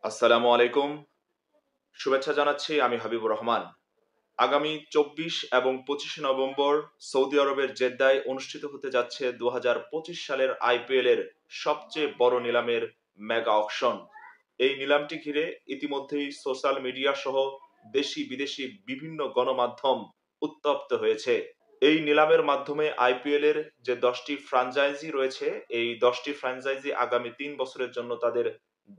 আসসালামু আলাইকুম। শুভেচ্ছা জানাচ্ছি, আমি হাবিবুর রহমান। আগামী ২৪ এবং ২৫ নভেম্বর সৌদি আরবের জেদ্দায় অনুষ্ঠিত হতে যাচ্ছে ২০২৫ সালের আইপিএল এর সবচেয়ে বড় নিলামের মেগা অকশন। এই নিলামটি ঘিরে ইতিমধ্যেই সোশ্যাল মিডিয়া সহ দেশি বিদেশি বিভিন্ন গণমাধ্যম উত্তপ্ত হয়েছে। এই নিলামের মাধ্যমে আইপিএল এর যে ১০টি ফ্র্যাঞ্চাইজি রয়েছে, এই ১০টি ফ্র্যাঞ্চাইজি আগামী ৩ বছরের জন্য তাদের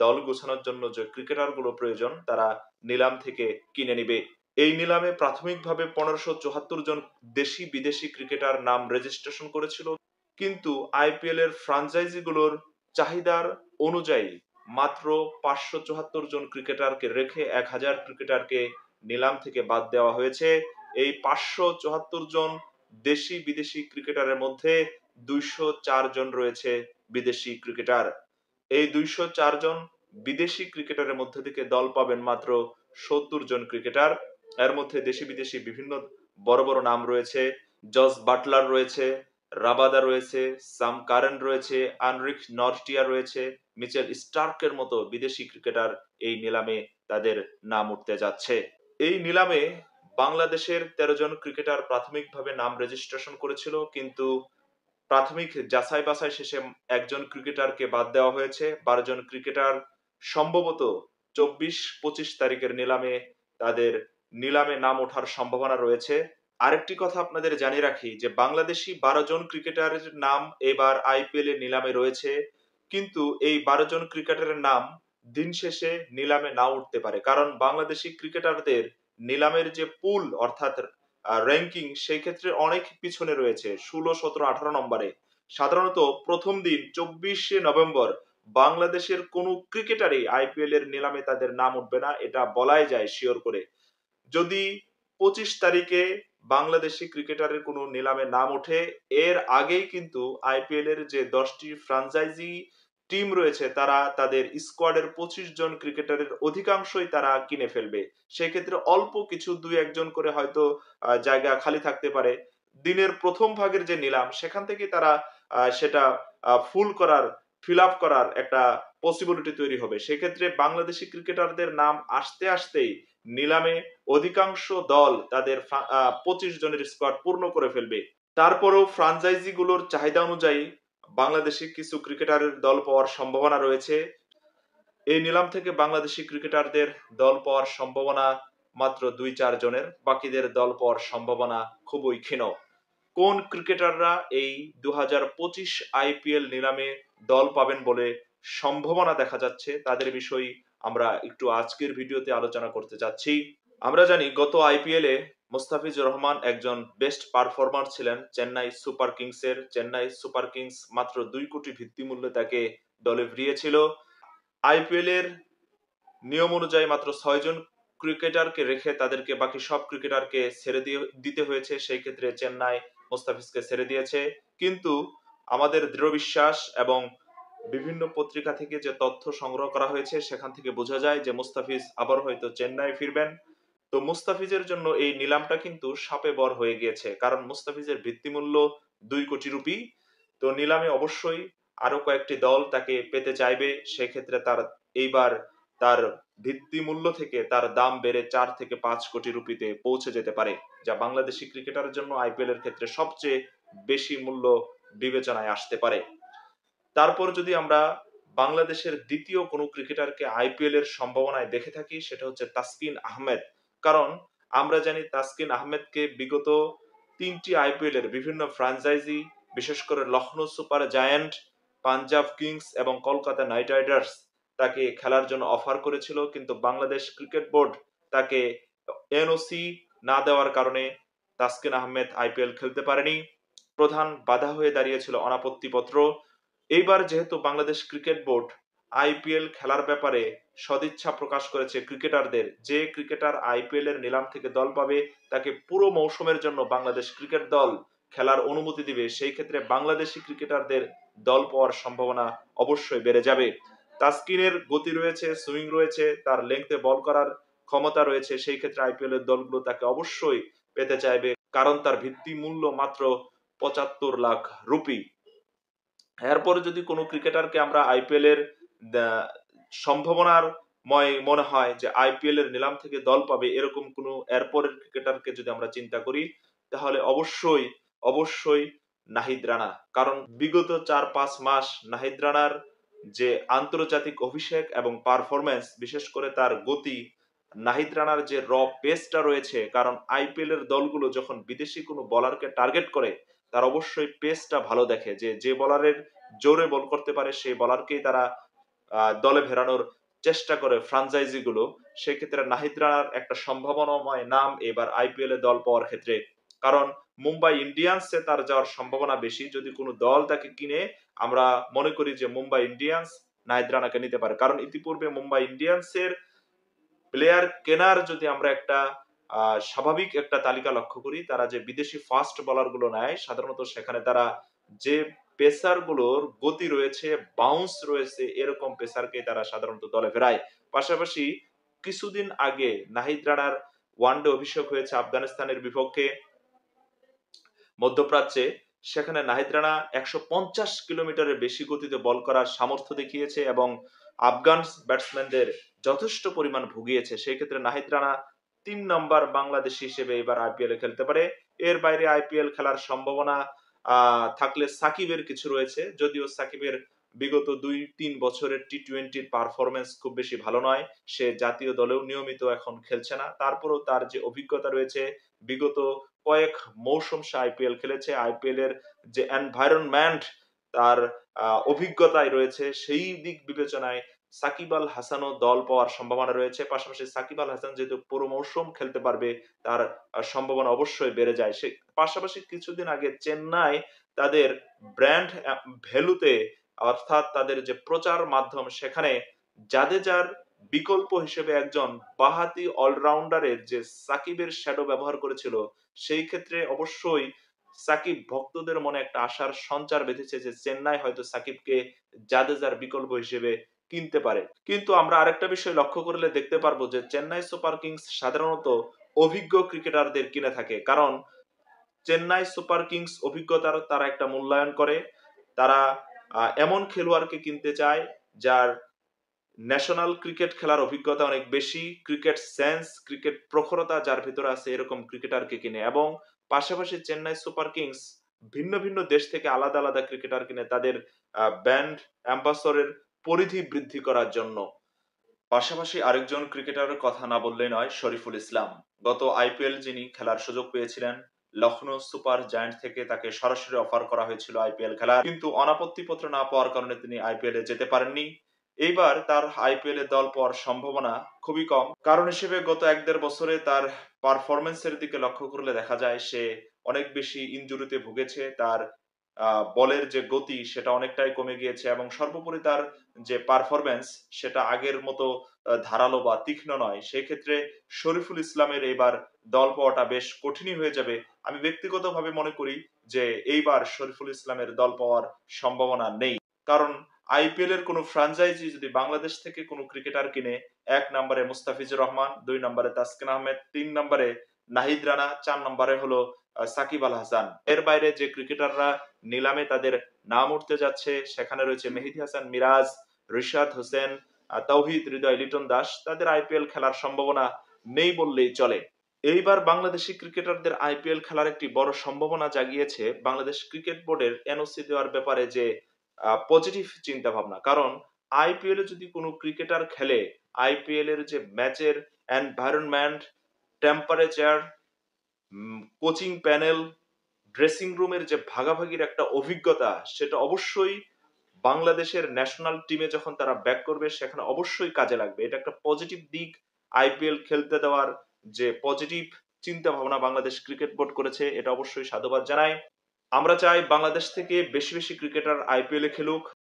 দল গোছানোর জন্য যে ক্রিকেটারগুলো প্রয়োজন তারা নিলাম থেকে কিনে নিবে। এই নিলামে প্রাথমিকভাবে ১৫৭৪ জন দেশি বিদেশি ক্রিকেটার নাম রেজিস্ট্রেশন করেছিল, কিন্তু আইপিএল এর ফ্র্যাঞ্চাইজিগুলোর চাহিদার অনুযায়ী মাত্র ৫৭৪ জন ক্রিকেটারকে রেখে ১,০০০ ক্রিকেটারকে নিলাম থেকে বাদ দেওয়া হয়েছে। এই ৫৭৪ জন দেশি বিদেশি ক্রিকেটারের মধ্যে ২০৪ জন রয়েছে বিদেশি ক্রিকেটার। এই ২০৪ জন বিদেশি ক্রিকেটারের মধ্যে থেকে দল পাবেন মাত্র ৭০ জন ক্রিকেটার। এর মধ্যে দেশি বিদেশি বিভিন্ন বড় বড় নাম রয়েছে। জস বাটলার রয়েছে, রাবাদা রয়েছে, সাম কারেন রয়েছে, আনরিক নরটিয়া রয়েছে, মিচেল স্টার্কের মতো বিদেশি ক্রিকেটার এই নিলামে তাদের নাম উঠতে যাচ্ছে। এই নিলামে বাংলাদেশের ১৩ জন ক্রিকেটার প্রাথমিকভাবে নাম রেজিস্ট্রেশন করেছিল, কিন্তু প্রাথমিক যাচাই বাছাই শেষে একজন ক্রিকেটারকে বাদ দেওয়া হয়েছে। ১২ জন ক্রিকেটার সম্ভবত ২৪-২৫ তারিখের নিলামে তাদের নিলামে নাম ওঠার সম্ভাবনা রয়েছে। আরেকটি কথা আপনাদের জানিয়ে রাখি যে বাংলাদেশি ১২ জন ক্রিকেটারের নাম এবার আইপিএল এর নিলামে রয়েছে, কিন্তু এই ১২ জন ক্রিকেটারের নাম দিন শেষে নিলামে না উঠতে পারে, কারণ বাংলাদেশি ক্রিকেটারদের নিলামের যে পুল অর্থাৎ র্যাঙ্কিং সেই ক্ষেত্রে অনেক পিছনে রয়েছে, ১৬, ১৭, ১৮ নম্বরে। সাধারণত প্রথম দিন ২৪শে নভেম্বর বাংলাদেশের কোনো ক্রিকেটারই আইপিএল এর নিলামে তাদের নাম উঠবে না, এটা বলাই যায় শিওর করে। যদি ২৫ তারিখে বাংলাদেশি ক্রিকেটারের কোনো নিলামে নাম ওঠে, এর আগেই কিন্তু আইপিএল এর যে ১০টি ফ্র্যাঞ্চাইজি টিম রয়েছে তারা তাদের স্কোয়াডের ২৫ জন ক্রিকেটারের অধিকাংশই তারা কিনে ফেলবে। সেক্ষেত্রে অল্প কিছু ২-১ জন করে হয়তো জায়গা খালি থাকতে পারে। দিনের প্রথম ভাগের যে নিলাম সেখান থেকে তারা সেটা ফিল আপ করার একটা পসিবিলিটি তৈরি হবে। সেক্ষেত্রে বাংলাদেশি ক্রিকেটারদের নাম আসতে আসতেই নিলামে অধিকাংশ দল তাদের ২৫ জনের স্কোয়াড পূর্ণ করে ফেলবে। তারপরেও ফ্র্যাঞ্চাইজি গুলোর চাহিদা অনুযায়ী বাংলাদেশি কিছু ক্রিকেটারের দল পাওয়ার সম্ভাবনা রয়েছে। এই নিলাম থেকে বাংলাদেশি ক্রিকেটারদের দল পাওয়ার সম্ভাবনা মাত্র ২-৪ জনের, বাকিদের দল পাওয়ার সম্ভাবনা খুবই ক্ষীণ। কোন ক্রিকেটাররা এই ২০২৫ আইপিএল নিলামে দল পাবেন বলে সম্ভাবনা দেখা যাচ্ছে তাদের বিষয়ে আমরা একটু আজকের ভিডিওতে আলোচনা করতে যাচ্ছি। আমরা জানি গত আইপিএল এ মোস্তাফিজুর রহমান একজন বেস্ট পারফর্মার ছিলেন চেন্নাই সুপার কিংসের। চেন্নাই সুপার কিংস মাত্র ২ কোটি ভিত্তিমূল্যে তাকে দলে ভিড়িয়েছিল। আইপিএল এর নিয়ম অনুযায়ী মাত্র ৬ জন ক্রিকেটারকে রেখে তাদেরকে বাকি সব ক্রিকেটারকে ছেড়ে দিতে হয়েছে। সেই ক্ষেত্রে চেন্নাই মোস্তাফিজকে ছেড়ে দিয়েছে, কিন্তু আমাদের দৃঢ় বিশ্বাস এবং বিভিন্ন পত্রিকা থেকে যে তথ্য সংগ্রহ করা হয়েছে সেখান থেকে বোঝা যায় যে মুস্তাফিজ আবার হয়তো চেন্নাই ফিরবেন। তো মুস্তাফিজের জন্য এই নিলামটা কিন্তু সাপে বর হয়ে গিয়েছে, কারণ মুস্তাফিজের ভিত্তিমূল্য ২ কোটি রুপি। তো নিলামে অবশ্যই আরো কয়েকটি দল তাকে পেতে চাইবে। সেক্ষেত্রে এইবার তার ভিত্তিমূল্য থেকে তার দাম বেড়ে ৪ থেকে ৫ কোটি রুপিতে পৌঁছে যেতে পারে, যা বাংলাদেশি ক্রিকেটারের জন্য আইপিএল এর ক্ষেত্রে সবচেয়ে বেশি মূল্য বিবেচনায় আসতে পারে। তারপর যদি আমরা বাংলাদেশের দ্বিতীয় কোনো ক্রিকেটারকে আইপিএল এর সম্ভাবনায় দেখে থাকি, সেটা হচ্ছে তাসকিন আহমেদ। কারণ আমরা জানি তাসকিন আহমেদকে বিগত ৩টি আইপিএল এর বিভিন্ন ফ্র্যাঞ্চাইজি, বিশেষ করে Lucknow super giant, Punjab kings এবং কলকাতা নাইট রাইডার্স তাকে খেলার জন্য অফার করেছিল, কিন্তু বাংলাদেশ ক্রিকেট বোর্ড তাকে এনওসি না দেওয়ার কারণে তাসকিন আহমেদ আইপিএল খেলতে পারেনি। প্রধান বাধা হয়ে দাঁড়িয়েছিল অনাপত্তিপত্র। এইবার যেহেতু বাংলাদেশ ক্রিকেট বোর্ড আইপিএল খেলার ব্যাপারে সদিচ্ছা প্রকাশ করেছে ক্রিকেটারদের, যে ক্রিকেটার আইপিএল এর নিলাম থেকে দল পাবে তাকে পুরো মৌসুমের জন্য বাংলাদেশ ক্রিকেট দল খেলার অনুমতি দিবে, সেই ক্ষেত্রে বাংলাদেশি ক্রিকেটারদের দল পাওয়ার সম্ভাবনা অবশ্যই বেড়ে যাবে। তাসকিনের গতি রয়েছে, সুইং রয়েছে, তার লেংথে বল করার ক্ষমতা রয়েছে, সেই ক্ষেত্রে আইপিএল এর দলগুলো তাকে অবশ্যই পেতে চাইবে, কারণ তার ভিত্তি মূল্য মাত্র ৭৫ লাখ রুপি। এরপরে যদি কোনো ক্রিকেটারকে আমরা আইপিএল এর সম্ভাবনার মনে হয় যে আইপিএল এর নিলাম থেকে দল পাবে এরকম কোনো এরপরের ক্রিকেটারকে যদি আমরা চিন্তা করি, তাহলে অবশ্যই অবশ্যই নাহিদ রানা। কারণ বিগত 4-5 মাস নাহিদ রানার যে আন্তর্জাতিক অভিষেক এবং পারফরম্যান্স, বিশেষ করে তার গতি, নাহিদ রানার যে পেসটা রয়েছে, কারণ আইপিএল এর দলগুলো যখন বিদেশি কোনো বলারকে টার্গেট করে তার অবশ্যই পেসটা ভালো দেখে, যে বলারের জোরে বল করতে পারে সেই বলারকেই তারা দলে ফেরানোর চেষ্টা করে ফ্রাঞ্চাইজি গুলো। সেক্ষেত্রে নাহিদ রানার একটা সম্ভাবনাময় নাম এবার আইপিএল এ দল পাওয়ার ক্ষেত্রে। কারণ মুম্বাই ইন্ডিয়ান্সে তার যাওয়ার সম্ভাবনা বেশি। যদি কোনো দল তাকে কিনে, আমরা মনে করি যে মুম্বাই ইন্ডিয়ান্স নাহিদ রানাকে নিতে পারে। কারণ ইতিপূর্বে মুম্বাই ইন্ডিয়ান্সের প্লেয়ার কেনার যদি আমরা একটা স্বাভাবিক একটা তালিকা লক্ষ্য করি, তারা যে বিদেশি ফাস্ট বোলার গুলো নেয় সাধারণত সেখানে তারা যে পেসার গুলোর গতি রয়েছে, বাউন্স রয়েছে, এরকম পেসারকে তারা সাধারণত দলে ফেরায়। পাশাপাশি কিছুদিন আগে নাহিদ রানার ওয়ানডে অভিষেক হয়েছে আফগানিস্তানের বিপক্ষে মধ্যপ্রাচ্যে। সেখানে নাহিদ রানা 150 কিলোমিটারের বেশি গতিতে বল করার সামর্থ্য দেখিয়েছে এবং আফগান ব্যাটসম্যানদের যথেষ্ট পরিমাণ ভুগিয়েছে। সেই ক্ষেত্রে নাহিদ রানা 3 নম্বর বাংলাদেশি হিসেবে এবার আইপিএল এ খেলতে পারে। এর বাইরে আইপিএল খেলার সম্ভাবনা থাকলে সাকিবের কিছু রয়েছে, যদিও সাকিবের বিগত 2-3 বছরের টি-20 পারফরমেন্স খুব বেশি ভালো নয়। সে জাতীয় দলেও নিয়মিত এখন খেলছে না। তারপরেও তার যে অভিজ্ঞতা রয়েছে, বিগত কয়েক মৌসুম সে আইপিএল খেলেছে, আইপিএল এর যে এনভায়রনমেন্ট তার অভিজ্ঞতায় রয়েছে, সেই দিক বিবেচনায় সাকিব আল হাসানও দল পাওয়ার সম্ভাবনা রয়েছে। পাশাপাশি সাকিব আল হাসান যেহেতু পুরো মৌসুম খেলতে পারবে, তার সম্ভাবনা অবশ্যই বেড়ে যায়। সে পাশাপাশি কিছুদিন আগে চেন্নাই তাদের ব্র্যান্ড ভ্যালুতে, অর্থাৎ তাদের যে প্রচার মাধ্যম, সেখানে জাদেজার বিকল্প হিসেবে একজন বাহাতি অলরাউন্ডারের যে সাকিবের শ্যাডো ব্যবহার করেছিল, সেই ক্ষেত্রে অবশ্যই সাকিব ভক্তদের মনে একটা আশার সঞ্চার বেঁধেছে যে চেন্নাই হয়তো সাকিবকে জাদেজার বিকল্প হিসেবে কিনতে পারে। কিন্তু আমরা আরেকটা বিষয় লক্ষ্য করলে দেখতে পারবো যে চেন্নাই সুপার কিংস সাধারণত অভিজ্ঞ ক্রিকেটারদের কিনে থাকে। কারণ চেন্নাই সুপার কিংস অভিজ্ঞতার তারা একটা মূল্যায়ন করে। তারা এমন খেলোয়াড়কে কিনতে চায় যার ন্যাশনাল ক্রিকেট খেলার অভিজ্ঞতা অনেক বেশি, ক্রিকেট সেন্স, ক্রিকেট প্রখরতা যার ভিতরে আছে, এরকম ক্রিকেটারকে কিনে। এবং পাশাপাশি চেন্নাই সুপার কিংস ভিন্ন ভিন্ন দেশ থেকে আলাদা আলাদা ক্রিকেটার কিনে তাদের ব্র্যান্ড অ্যাম্বাসডরের পরিধি বৃদ্ধি করার জন্য। পাশাপাশি আরেকজন ক্রিকেটারের কথা না বললেই নয়, শরীফুল ইসলাম। গত আইপিএল যিনি খেলার সুযোগ পেয়েছিলেন, লখনৌ সুপার জায়ান্ট থেকে তাকে সরাসরি অফার করা হয়েছিল আইপিএল খেলার, কিন্তু অনাপত্তিপত্র না পাওয়ার কারণে তিনি আইপিএল এ যেতে পারেননি। এইবার তার আইপিএল এ দল পাওয়ার সম্ভাবনা খুবই কম। কারণ হিসেবে গত 1-1.5 বছরে তার পারফরমেন্সের দিকে লক্ষ্য করলে দেখা যায় সে অনেক বেশি ইনজুরিতে ভুগেছে। তার বলের যে গতি সেটা অনেকটাই কমে গিয়েছে এবং সর্বোপরি তার যে পারফরমেন্স সেটা আগের মতো ধারালো বা তীক্ষ্ণ নয়। সেই ক্ষেত্রে শরীফুল ইসলামের এইবার দল পাওয়াটা বেশ কঠিনই হয়ে যাবে। আমি ব্যক্তিগতভাবে মনে করি যে এইবার শরীফুল ইসলামের দল পাওয়ার সম্ভাবনা নেই। কারণ আইপিএল এর কোনো ফ্র্যাঞ্চাইজি যদি বাংলাদেশ থেকে কোনো ক্রিকেটার কিনে, 1 নম্বরে মুস্তাফিজুর রহমান, 2 নম্বরে তাসকিন আহমেদ, 3 নম্বরে নাহিদ রানা, 4 নম্বরে হলো সাকিব আল হাসান। এর বাইরে যে ক্রিকেটাররা নিলামে তাদের নাম উঠতে যাচ্ছে, সেখানে রয়েছে মেহেদী হাসান মিরাজ, রিশাদ হোসেন, তৌহিদ হৃদয়, লিটন দাস। তাদের আইপিএল খেলার সম্ভাবনা নেই বললেই চলে। এইবার বাংলাদেশি ক্রিকেটারদের আইপিএল খেলার একটি বড় সম্ভাবনা জাগিয়েছে বাংলাদেশ ক্রিকেট বোর্ডের এনওসি দেওয়ার ব্যাপারে যে পজিটিভ চিন্তা ভাবনা। কারণ আইপিএল এ যদি কোনো ক্রিকেটার খেলে, আইপিএল এর যে ম্যাচের environment, temperature, coaching panel, dressing রুমের যে ভাগাভাগির একটা অভিজ্ঞতা, সেটা অবশ্যই বাংলাদেশের ন্যাশনাল টিমে যখন তারা ব্যাক করবে সেখানে অবশ্যই কাজে লাগবে। এটা একটা পজিটিভ দিক। আইপিএল খেলতে দেওয়ার যে পজিটিভ চিন্তা ভাবনা বাংলাদেশ ক্রিকেট বোর্ড করেছে, এটা অবশ্যই সাধুবাদ জানাই। আমরা চাই বাংলাদেশ থেকে বেশি বেশি ক্রিকেটার আইপিএল এ খেলুক।